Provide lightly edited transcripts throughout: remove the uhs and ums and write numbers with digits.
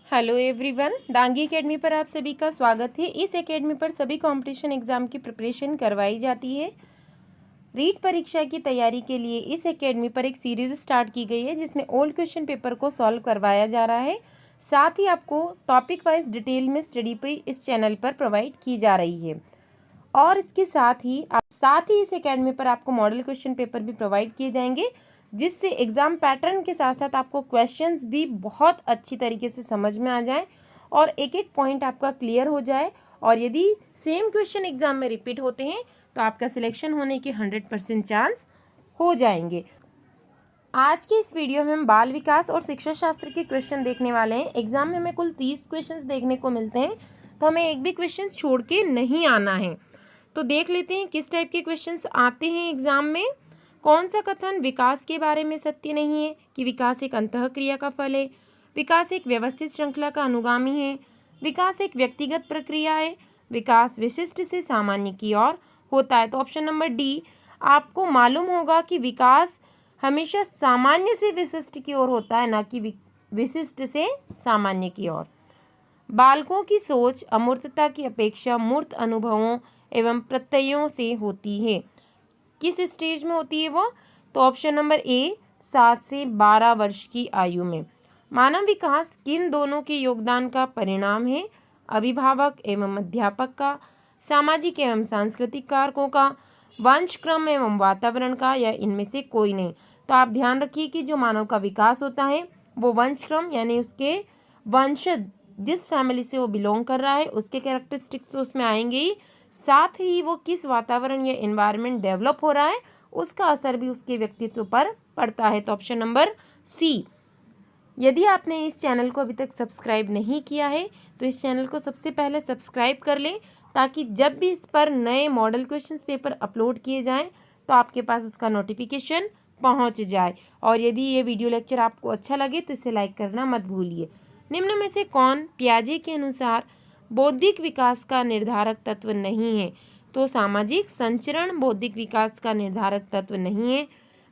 Hello everyone, Dangi academy पर आप सभी का स्वागत है। इस एकेडमी पर सभी कंपटीशन एग्जाम की प्रिपरेशन करवाई जाती है। रीट परीक्षा की तैयारी के लिए इस एकेडमी पर एक सीरीज स्टार्ट की गई है जिसमें ओल्ड क्वेश्चन पेपर को सॉल्व करवाया जा रहा है। साथ ही आपको टॉपिक वाइज डिटेल में स्टडी पे इस चैनल पर प्रोवाइड की जा रही है और इसके साथ ही इस एकेडमी पर आपको मॉडल क्वेश्चन पेपर भी प्रोवाइड किए जाएंगे, जिससे एग्ज़ाम पैटर्न के साथ साथ आपको क्वेश्चंस भी बहुत अच्छी तरीके से समझ में आ जाए और एक एक पॉइंट आपका क्लियर हो जाए। और यदि सेम क्वेश्चन एग्ज़ाम में रिपीट होते हैं तो आपका सिलेक्शन होने के 100% चांस हो जाएंगे। आज के इस वीडियो में हम बाल विकास और शिक्षा शास्त्र के क्वेश्चन देखने वाले हैं। एग्जाम में हमें कुल 30 क्वेश्चंस देखने को मिलते हैं, तो हमें एक भी क्वेश्चन छोड़ के नहीं आना है। तो देख लेते हैं किस टाइप के क्वेश्चंस आते हैं एग्जाम में। कौन सा कथन विकास के बारे में सत्य नहीं है कि विकास एक अंतःक्रिया का फल है, विकास एक व्यवस्थित श्रृंखला का अनुगामी है, विकास एक व्यक्तिगत प्रक्रिया है, विकास विशिष्ट से सामान्य की ओर होता है। तो ऑप्शन नंबर डी, आपको मालूम होगा कि विकास हमेशा सामान्य से विशिष्ट की ओर होता है, ना कि विशिष्ट से सामान्य की ओर। बालकों की सोच अमूर्तता की अपेक्षा मूर्त अनुभवों एवं प्रत्ययों से होती है। किस स्टेज में होती है वो? तो ऑप्शन नंबर ए, 7 से 12 वर्ष की आयु में। मानव विकास किन दोनों के योगदान का परिणाम है? अभिभावक एवं अध्यापक का, सामाजिक एवं सांस्कृतिक कारकों का, वंशक्रम एवं वातावरण का, या इनमें से कोई नहीं। तो आप ध्यान रखिए कि जो मानव का विकास होता है वो वंशक्रम यानी उसके वंशज जिस फैमिली से वो बिलोंग कर रहा है उसके कैरेक्टरिस्टिक्स तो उसमें आएंगे ही, साथ ही वो किस वातावरण या एनवायरनमेंट डेवलप हो रहा है उसका असर भी उसके व्यक्तित्व पर पड़ता है। तो ऑप्शन नंबर सी। यदि आपने इस चैनल को अभी तक सब्सक्राइब नहीं किया है तो इस चैनल को सबसे पहले सब्सक्राइब कर लें, ताकि जब भी इस पर नए मॉडल क्वेश्चंस पेपर अपलोड किए जाएं तो आपके पास उसका नोटिफिकेशन पहुंच जाए। और यदि ये वीडियो लेक्चर आपको अच्छा लगे तो इसे लाइक करना मत भूलिए। निम्न में से कौन पियाजे के अनुसार बौद्धिक विकास का निर्धारक तत्व नहीं है? तो सामाजिक संचरण बौद्धिक विकास का निर्धारक तत्व नहीं है।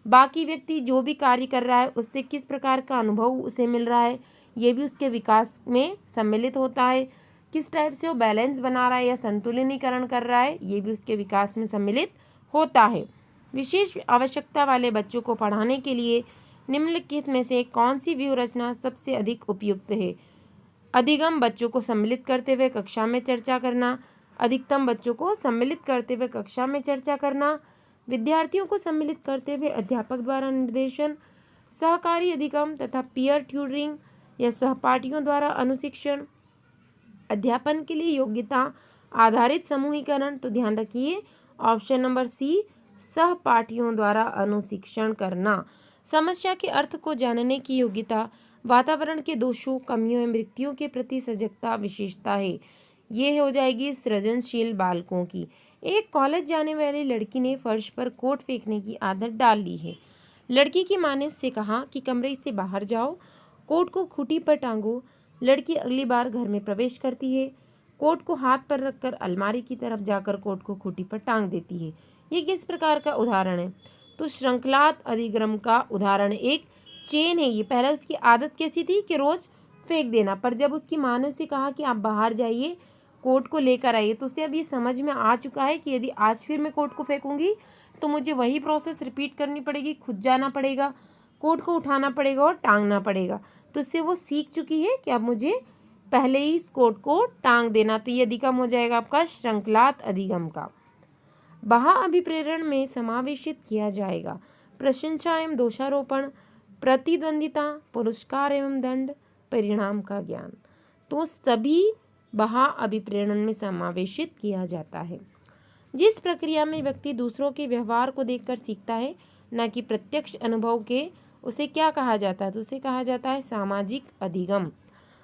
बाकी व्यक्ति जो भी कार्य कर रहा है उससे किस प्रकार का अनुभव उसे मिल रहा है ये भी उसके विकास में सम्मिलित होता है। किस टाइप से वो बैलेंस बना रहा है या संतुलिनीकरण कर रहा है ये भी उसके विकास में सम्मिलित होता है। विशेष आवश्यकता वाले बच्चों को पढ़ाने के लिए निम्नलिखित में से कौन सी व्यूह रचना सबसे अधिक उपयुक्त है? अधिगम बच्चों को सम्मिलित करते हुए कक्षा में चर्चा करना, अधिकतम बच्चों को सम्मिलित करते हुए कक्षा में चर्चा करना, विद्यार्थियों को सम्मिलित करते हुए अध्यापक द्वारा निर्देशन, सहकारी अधिगम तथा पीयर ट्यूटरिंग या सहपाठियों द्वारा अनुशिक्षण, अध्यापन के लिए योग्यता आधारित समूहीकरण। तो ध्यान रखिए ऑप्शन नंबर सी, सहपाठियों द्वारा अनुशिक्षण करना। समस्या के अर्थ को जानने की योग्यता, वातावरण के दोषों कमियों एवं मृत्युओं के प्रति सजगता विशेषता है। ये हो जाएगी सृजनशील बालकों की। एक कॉलेज जाने वाली लड़की ने फर्श पर कोट फेंकने की आदत डाल ली है। लड़की की माँ ने उससे कहा कि कमरे से बाहर जाओ, कोट को खूंटी पर टांगो। लड़की अगली बार घर में प्रवेश करती है, कोट को हाथ पर रखकर अलमारी की तरफ जाकर कोट को खूंटी पर टांग देती है। ये किस प्रकार का उदाहरण है? तो श्रृंखलात अधिगम का उदाहरण। एक चेन है ये। पहले उसकी आदत कैसी थी कि रोज फेंक देना, पर जब उसकी माँ ने उसे कहा कि आप बाहर जाइए, कोट को लेकर आइए, तो उसे अब ये समझ में आ चुका है कि यदि आज फिर मैं कोट को फेंकूंगी तो मुझे वही प्रोसेस रिपीट करनी पड़ेगी, खुद जाना पड़ेगा, कोट को उठाना पड़ेगा और टांगना पड़ेगा। तो इससे वो सीख चुकी है कि अब मुझे पहले ही इस कोट को टांग देना। तो ये अधिगम हो जाएगा आपका श्रृंखलात अधिगम का। बाह्य अभिप्रेरण में समावेशित किया जाएगा प्रशंसा एवं दोषारोपण, प्रतिद्वंदिता, पुरस्कार एवं दंड, परिणाम का ज्ञान। तो सभी बाह्य अभिप्रेरण में समावेशित किया जाता है। जिस प्रक्रिया में व्यक्ति दूसरों के व्यवहार को देखकर सीखता है, न कि प्रत्यक्ष अनुभव के, उसे क्या कहा जाता है? तो उसे कहा जाता है सामाजिक अधिगम।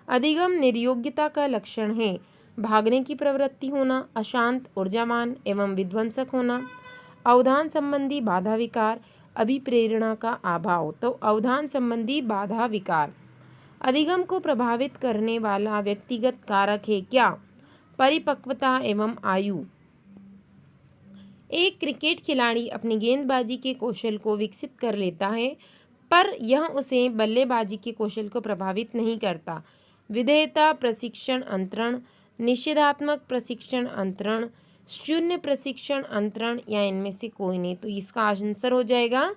अधिगम निर्योग्यता का लक्षण है। भागने की प्रवृत्ति होना, अशांत, ऊर्जावान एवं विध्वंसक होना, अवधान संबंधी बाधा विकार, अभिप्रेरणा का अभाव। तो अवधान संबंधी बाधा विकार। अधिगम को प्रभावित करने वाला व्यक्तिगत कारक है क्या? परिपक्वता एवं आयु। एक क्रिकेट खिलाड़ी अपनी गेंदबाजी के कौशल को विकसित कर लेता है, पर यह उसे बल्लेबाजी के कौशल को प्रभावित नहीं करता। विधेयता प्रशिक्षण अंतरण, निषेधात्मक प्रशिक्षण अंतरण, शून्य प्रशिक्षण अंतरण या इनमें से कोई नहीं। तो इसका आंसर हो जाएगा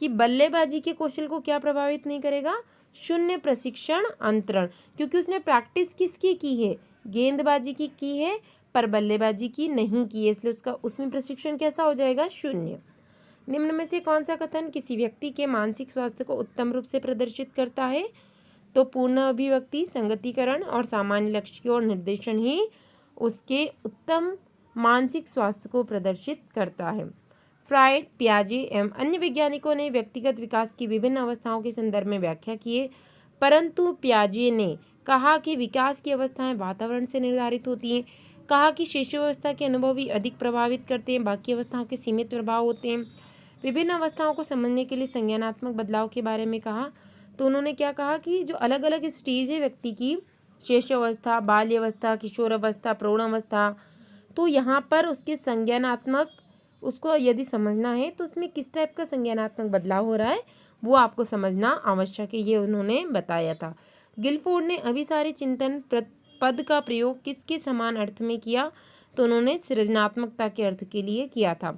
कि बल्लेबाजी के कौशल को क्या प्रभावित नहीं करेगा, शून्य प्रशिक्षण अंतरण, क्योंकि उसने प्रैक्टिस किसकी की है, गेंदबाजी की है, पर बल्लेबाजी की नहीं की है, इसलिए उसका उसमें प्रशिक्षण कैसा हो जाएगा, शून्य। निम्न में से कौन सा कथन किसी व्यक्ति के मानसिक स्वास्थ्य को उत्तम रूप से प्रदर्शित करता है? तो पूर्ण अभिव्यक्ति, संगतिकरण और सामान्य लक्ष्य की ओर निर्देशन ही उसके उत्तम मानसिक स्वास्थ्य को प्रदर्शित करता है। फ्रायड, पियाजे एवं अन्य वैज्ञानिकों ने व्यक्तिगत विकास की विभिन्न अवस्थाओं के संदर्भ में व्याख्या की है, परंतु पियाजे ने कहा कि विकास की अवस्थाएं वातावरण से निर्धारित होती हैं। कहा कि शिशुअवस्था के अनुभव ही अधिक प्रभावित करते हैं, बाकी अवस्थाओं के सीमित प्रभाव होते हैं। विभिन्न अवस्थाओं को समझने के लिए संज्ञानात्मक बदलाव के बारे में कहा, तो उन्होंने क्या कहा कि जो अलग अलग स्टेज है व्यक्ति की, शिशुअवस्था, बाल्यावस्था, किशोरावस्था, प्रौढ़ावस्था, तो यहाँ पर उसके संज्ञानात्मक, उसको यदि समझना है तो उसमें किस टाइप का संज्ञानात्मक बदलाव हो रहा है वो आपको समझना आवश्यक है, ये उन्होंने बताया था। गिलफोर्ड ने अभिसारी चिंतन पद का प्रयोग किसके समान अर्थ में किया, तो उन्होंने सृजनात्मकता के अर्थ के लिए किया था।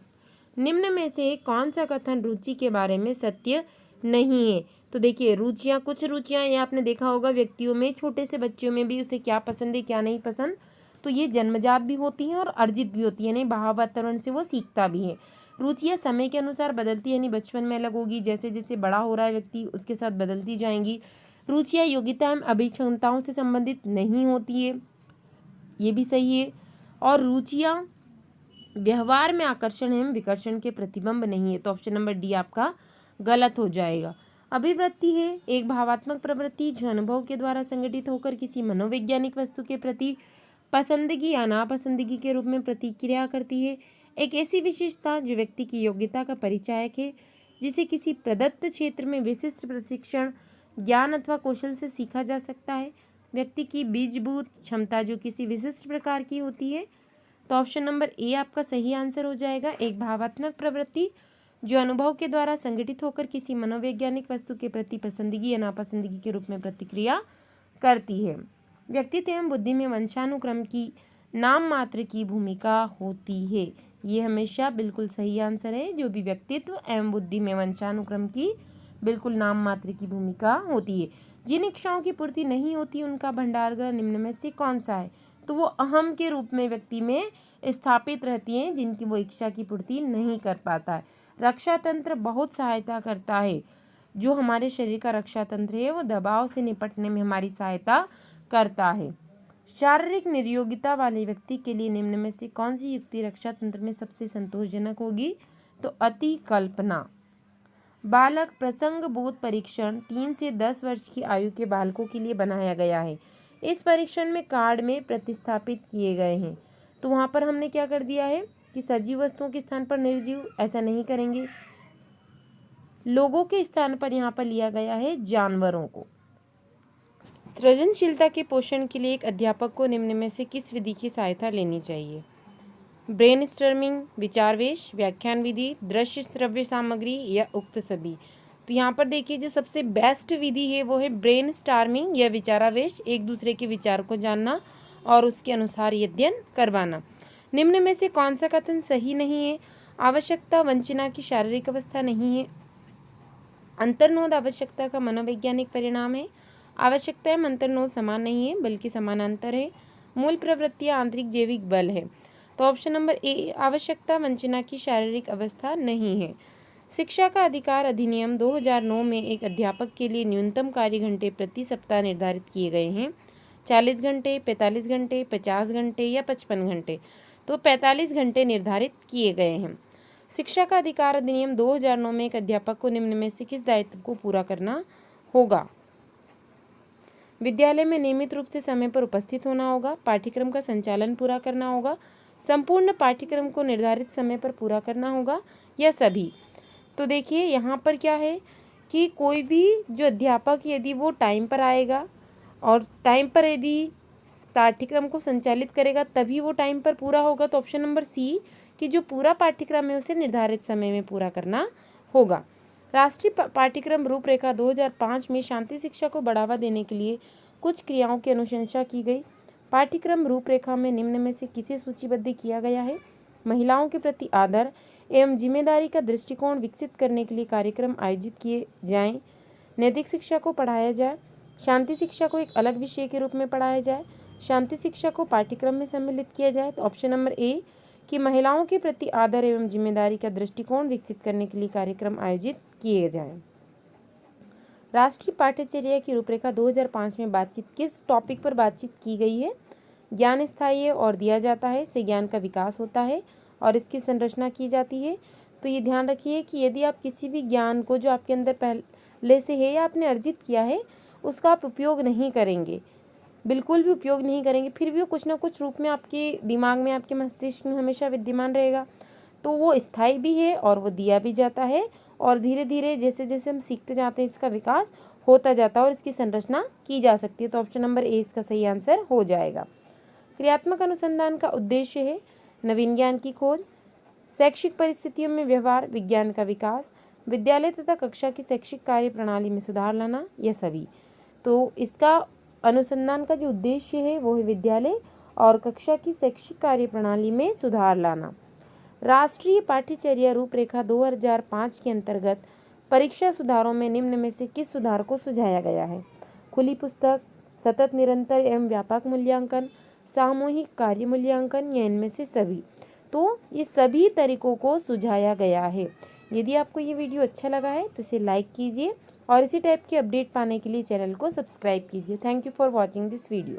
निम्न में से कौन सा कथन रुचि के बारे में सत्य नहीं है? तो देखिए रुचियाँ, कुछ रुचियाँ ये आपने देखा होगा व्यक्तियों में, छोटे से बच्चों में भी उसे क्या पसंद है क्या नहीं पसंद, तो ये जन्मजात भी होती हैं और अर्जित भी होती है, यानी बाह्य वातावरण से वो सीखता भी है। रुचियाँ समय के अनुसार बदलती है, यानी बचपन में अलग होगी, जैसे जैसे बड़ा हो रहा है व्यक्ति उसके साथ बदलती जाएंगी। रुचियाँ योग्यता एवं अभिक्षमताओं से संबंधित नहीं होती है, ये भी सही है। और रुचियाँ व्यवहार में आकर्षण एवं विकर्षण के प्रतिबिंब नहीं है, तो ऑप्शन नंबर डी आपका गलत हो जाएगा। अभिवृत्ति है एक भावात्मक प्रवृत्ति जो अनुभव के द्वारा संगठित होकर किसी मनोवैज्ञानिक वस्तु के प्रति पसंदगी या नापसंदगी के रूप में प्रतिक्रिया करती है। एक ऐसी विशेषता जो व्यक्ति की योग्यता का परिचायक है, जिसे किसी प्रदत्त क्षेत्र में विशिष्ट प्रशिक्षण, ज्ञान अथवा कौशल से सीखा जा सकता है। व्यक्ति की बीजभूत क्षमता जो किसी विशिष्ट प्रकार की होती है, तो ऑप्शन नंबर ए आपका सही आंसर हो जाएगा। एक भावात्मक प्रवृत्ति जो अनुभव के द्वारा संगठित होकर किसी मनोवैज्ञानिक वस्तु के प्रति पसंदगी या नापसंदगी के रूप में प्रतिक्रिया करती है। व्यक्तित्व एवं बुद्धि में वंशानुक्रम की नाम मात्र की भूमिका होती है, ये हमेशा बिल्कुल सही आंसर है। जो भी व्यक्तित्व एवं बुद्धि में वंशानुक्रम की बिल्कुल नाम मात्र की भूमिका होती है। जिन इच्छाओं की पूर्ति नहीं होती उनका भंडारगृह निम्न में से कौन सा है, तो वो अहम के रूप में व्यक्ति में स्थापित रहती हैं, जिनकी वो इच्छा की पूर्ति नहीं कर पाता है। रक्षा तंत्र बहुत सहायता करता है, जो हमारे शरीर का रक्षा तंत्र है वो दबाव से निपटने में हमारी सहायता करता है। शारीरिक निर्योग्यता वाले व्यक्ति के लिए निम्न में से कौन सी युक्ति रक्षा तंत्र में सबसे संतोषजनक होगी, तो अति कल्पना। बालक प्रसंग बोध परीक्षण 3 से 10 वर्ष की आयु के बालकों के लिए बनाया गया है। इस परीक्षण में कार्ड में प्रतिस्थापित किए गए हैं, तो वहाँ पर हमने क्या कर दिया है कि सजीव वस्तुओं के स्थान पर निर्जीव, ऐसा नहीं करेंगे, लोगों के स्थान पर यहाँ पर लिया गया है जानवरों को। सृजनशीलता के पोषण के लिए एक अध्यापक को निम्न में से किस विधि की सहायता लेनी चाहिए? ब्रेनस्टॉर्मिंग, विचारवेश, व्याख्यान विधि, दृश्य श्रव्य सामग्री या उक्त सभी। तो यहाँ पर देखिए जो सबसे बेस्ट विधि है वो है ब्रेनस्टॉर्मिंग या विचारावेश, एक दूसरे के विचार को जानना और उसके अनुसार अध्ययन करवाना। निम्न में से कौन सा कथन सही नहीं है? आवश्यकता वंचना की शारीरिक अवस्था नहीं है। अंतर्नोद आवश्यकता का मनोवैज्ञानिक परिणाम है। आवश्यकता एवं अंतर्नोद समान नहीं है बल्कि समानांतर है। मूल प्रवृत्तियाँ आंतरिक जैविक बल है, तो ऑप्शन नंबर ए आवश्यकता वंचना की शारीरिक अवस्था नहीं है। शिक्षा का अधिकार अधिनियम 2009 में एक अध्यापक के लिए न्यूनतम कार्य घंटे प्रति सप्ताह निर्धारित किए गए हैं। 40 घंटे, 45 घंटे, 50 घंटे या 55 घंटे, तो 45 घंटे निर्धारित किए गए हैं। शिक्षा का अधिकार अधिनियम 2009 में एक अध्यापक को निम्न में से किस दायित्व को पूरा करना होगा? विद्यालय में नियमित रूप से समय पर उपस्थित होना होगा, पाठ्यक्रम का संचालन पूरा करना होगा, संपूर्ण पाठ्यक्रम को निर्धारित समय पर पूरा करना होगा या सभी। तो देखिए यहाँ पर क्या है कि कोई भी जो अध्यापक यदि वो टाइम पर आएगा और टाइम पर यदि पाठ्यक्रम को संचालित करेगा तभी वो टाइम पर पूरा होगा, तो ऑप्शन नंबर सी कि जो पूरा पाठ्यक्रम है उसे निर्धारित समय में पूरा करना होगा। राष्ट्रीय पाठ्यक्रम रूपरेखा 2005 में शांति शिक्षा को बढ़ावा देने के लिए कुछ क्रियाओं की अनुशंसा की गई। पाठ्यक्रम रूपरेखा में निम्न में से किसे सूचीबद्ध किया गया है? महिलाओं के प्रति आदर एवं जिम्मेदारी का दृष्टिकोण विकसित करने के लिए कार्यक्रम आयोजित किए जाएं। नैतिक शिक्षा को पढ़ाया जाए। शांति शिक्षा को एक अलग विषय के रूप में पढ़ाया जाए। शांति शिक्षा को पाठ्यक्रम में सम्मिलित किया जाए। तो ऑप्शन नंबर ए कि महिलाओं के प्रति आदर एवं जिम्मेदारी का दृष्टिकोण विकसित करने के लिए कार्यक्रम आयोजित किए जाएं। राष्ट्रीय पाठ्यचर्या की रूपरेखा 2005 में बातचीत किस टॉपिक पर बातचीत की गई है? ज्ञान स्थायी है और दिया जाता है, इससे ज्ञान का विकास होता है और इसकी संरचना की जाती है। तो ये ध्यान रखिए कि यदि आप किसी भी ज्ञान को जो आपके अंदर पहले से है या आपने अर्जित किया है उसका आप उपयोग नहीं करेंगे, बिल्कुल भी उपयोग नहीं करेंगे, फिर भी वो कुछ ना कुछ रूप में आपके दिमाग में, आपके मस्तिष्क में हमेशा विद्यमान रहेगा, तो वो स्थायी भी है और वो दिया भी जाता है और धीरे धीरे जैसे जैसे हम सीखते जाते हैं इसका विकास होता जाता है और इसकी संरचना की जा सकती है। तो ऑप्शन नंबर ए इसका सही आंसर हो जाएगा। क्रियात्मक अनुसंधान का उद्देश्य है नवीन ज्ञान की खोज, शैक्षिक परिस्थितियों में व्यवहार विज्ञान का विकास, विद्यालय तथा कक्षा की शैक्षिक कार्य प्रणाली में सुधार लाना, यह सभी। तो इसका अनुसंधान का जो उद्देश्य है वो है विद्यालय और कक्षा की शैक्षिक कार्य प्रणाली में सुधार लाना। राष्ट्रीय पाठ्यचर्या रूपरेखा 2005 के अंतर्गत परीक्षा सुधारों में निम्न में से किस सुधार को सुझाया गया है? खुली पुस्तक, सतत निरंतर एवं व्यापक मूल्यांकन, सामूहिक कार्य मूल्यांकन या इनमें से सभी। तो ये सभी तरीकों को सुझाया गया है। यदि आपको ये वीडियो अच्छा लगा है तो इसे लाइक कीजिए और इसी टाइप की अपडेट पाने के लिए चैनल को सब्सक्राइब कीजिए। Thank you for watching this video.